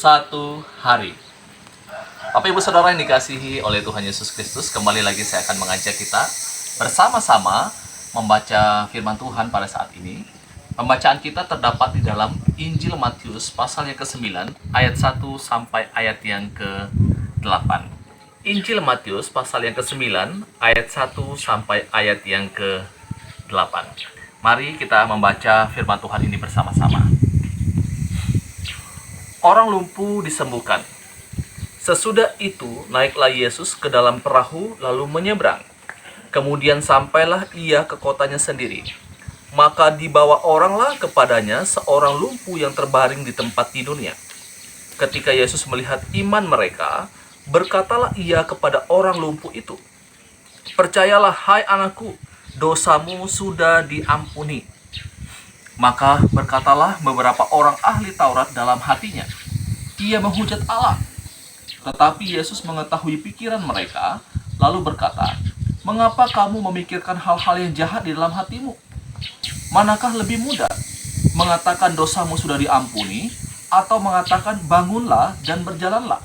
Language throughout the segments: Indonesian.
satu hari. Bapak Ibu Saudara yang dikasihi oleh Tuhan Yesus Kristus, kembali lagi saya akan mengajak kita bersama-sama membaca firman Tuhan pada saat ini. Pembacaan kita terdapat di dalam Injil Matius pasal yang ke-9 ayat 1 sampai ayat yang ke-8. Injil Matius pasal yang ke-9 ayat 1 sampai ayat yang ke-8. Mari kita membaca firman Tuhan ini bersama-sama. Orang lumpuh disembuhkan. Sesudah itu naiklah Yesus ke dalam perahu lalu menyeberang. Kemudian sampailah ia ke kotanya sendiri. Maka dibawa oranglah kepadanya seorang lumpuh yang terbaring di tempat tidurnya. Ketika Yesus melihat iman mereka, berkatalah ia kepada orang lumpuh itu, "Percayalah, hai anakku, dosamu sudah diampuni." Maka berkatalah beberapa orang ahli Taurat dalam hatinya, "Ia menghujat Allah." Tetapi Yesus mengetahui pikiran mereka, lalu berkata, "Mengapa kamu memikirkan hal-hal yang jahat di dalam hatimu? Manakah lebih mudah, mengatakan dosamu sudah diampuni, atau mengatakan bangunlah dan berjalanlah?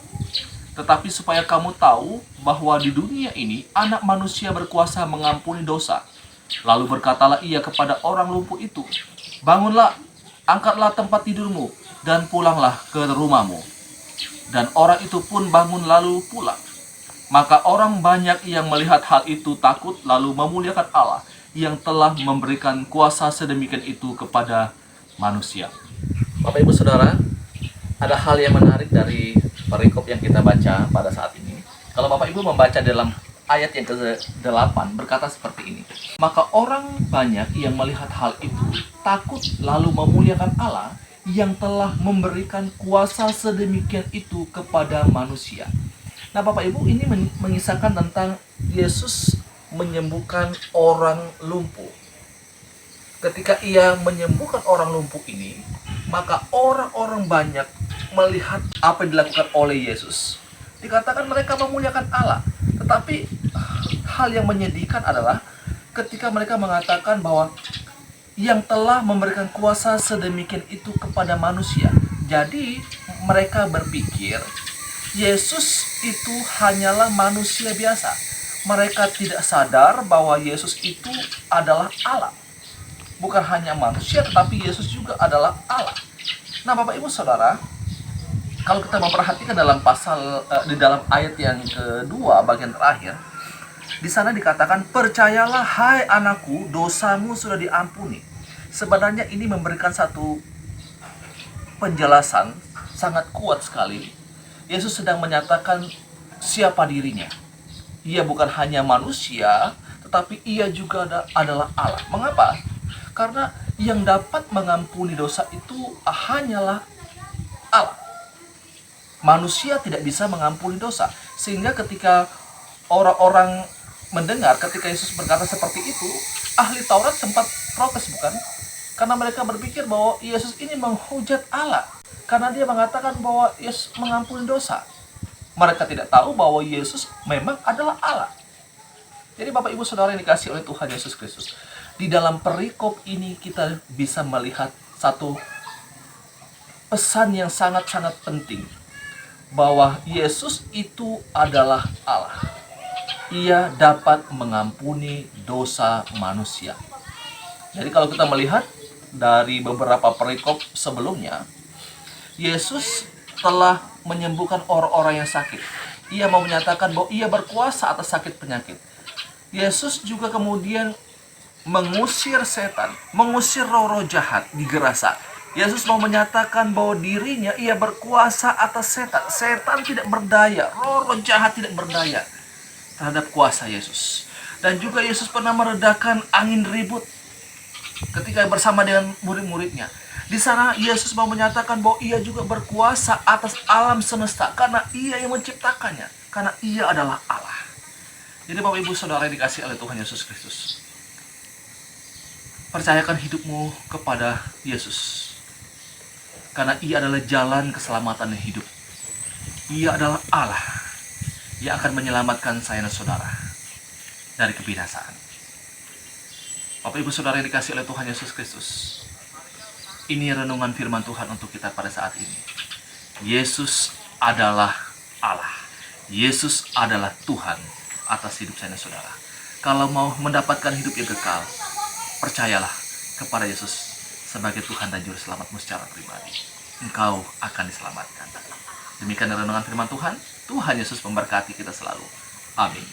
Tetapi supaya kamu tahu bahwa di dunia ini Anak Manusia berkuasa mengampuni dosa." Lalu berkatalah ia kepada orang lumpuh itu, "Bangunlah, angkatlah tempat tidurmu, dan pulanglah ke rumahmu." Dan orang itu pun bangun lalu pulang. Maka orang banyak yang melihat hal itu takut lalu memuliakan Allah yang telah memberikan kuasa sedemikian itu kepada manusia. Bapak Ibu Saudara, ada hal yang menarik dari perikop yang kita baca pada saat ini. Kalau Bapak Ibu membaca dalam ayat yang ke-8 berkata seperti ini. Maka orang banyak yang melihat hal itu takut lalu memuliakan Allah yang telah memberikan kuasa sedemikian itu kepada manusia. Nah, Bapak Ibu, ini mengisahkan tentang Yesus menyembuhkan orang lumpuh. Ketika ia menyembuhkan orang lumpuh ini, maka orang-orang banyak melihat apa yang dilakukan oleh Yesus. Dikatakan mereka memuliakan Allah. Tetapi hal yang menyedihkan adalah ketika mereka mengatakan bahwa yang telah memberikan kuasa sedemikian itu kepada manusia. Jadi mereka berpikir Yesus itu hanyalah manusia biasa. Mereka tidak sadar bahwa Yesus itu adalah Allah. Bukan hanya manusia, tetapi Yesus juga adalah Allah. Nah, Bapak Ibu Saudara, kalau kita memperhatikan dalam di dalam ayat yang kedua bagian terakhir, di sana dikatakan, "Percayalah, hai anakku, dosamu sudah diampuni." Sebenarnya ini memberikan satu penjelasan sangat kuat sekali. Yesus sedang menyatakan siapa dirinya. Ia bukan hanya manusia, tetapi ia juga adalah Allah. Mengapa? Karena yang dapat mengampuni dosa itu hanyalah Allah. Manusia tidak bisa mengampuni dosa. Sehingga ketika orang-orang mendengar ketika Yesus berkata seperti itu, ahli Taurat sempat protes, bukan? Karena mereka berpikir bahwa Yesus ini menghujat Allah. Karena dia mengatakan bahwa Yesus mengampuni dosa. Mereka tidak tahu bahwa Yesus memang adalah Allah. Jadi Bapak Ibu Saudara yang dikasihi oleh Tuhan Yesus Kristus, di dalam perikop ini kita bisa melihat satu pesan yang sangat-sangat penting. Bahwa Yesus itu adalah Allah. Ia dapat mengampuni dosa manusia. Jadi kalau kita melihat dari beberapa perikop sebelumnya, Yesus telah menyembuhkan orang-orang yang sakit. Ia mau menyatakan bahwa ia berkuasa atas sakit penyakit. Yesus juga kemudian mengusir setan, mengusir roh-roh jahat di Gerasa. Yesus mau menyatakan bahwa dirinya ia berkuasa atas setan. Setan tidak berdaya, roh-roh jahat tidak berdaya terhadap kuasa Yesus. Dan juga Yesus pernah meredakan angin ribut ketika bersama dengan murid-muridnya. Di sana Yesus mau menyatakan bahwa ia juga berkuasa atas alam semesta karena ia yang menciptakannya, karena ia adalah Allah. Jadi Bapak Ibu Saudara yang dikasihi oleh Tuhan Yesus Kristus, percayakan hidupmu kepada Yesus. Karena ia adalah jalan keselamatan dan hidup. Ia adalah Allah yang akan menyelamatkan saya dan saudara dari kebinasaan. Bapak Ibu Saudara yang dikasihi oleh Tuhan Yesus Kristus, ini renungan firman Tuhan untuk kita pada saat ini. Yesus adalah Allah. Yesus adalah Tuhan atas hidup saya dan saudara. Kalau mau mendapatkan hidup yang kekal, percayalah kepada Yesus sebagai Tuhan dan Juru Selamatmu secara pribadi. Engkau akan diselamatkan. Demikian renungan firman Tuhan. Tuhan Yesus memberkati kita selalu. Amin.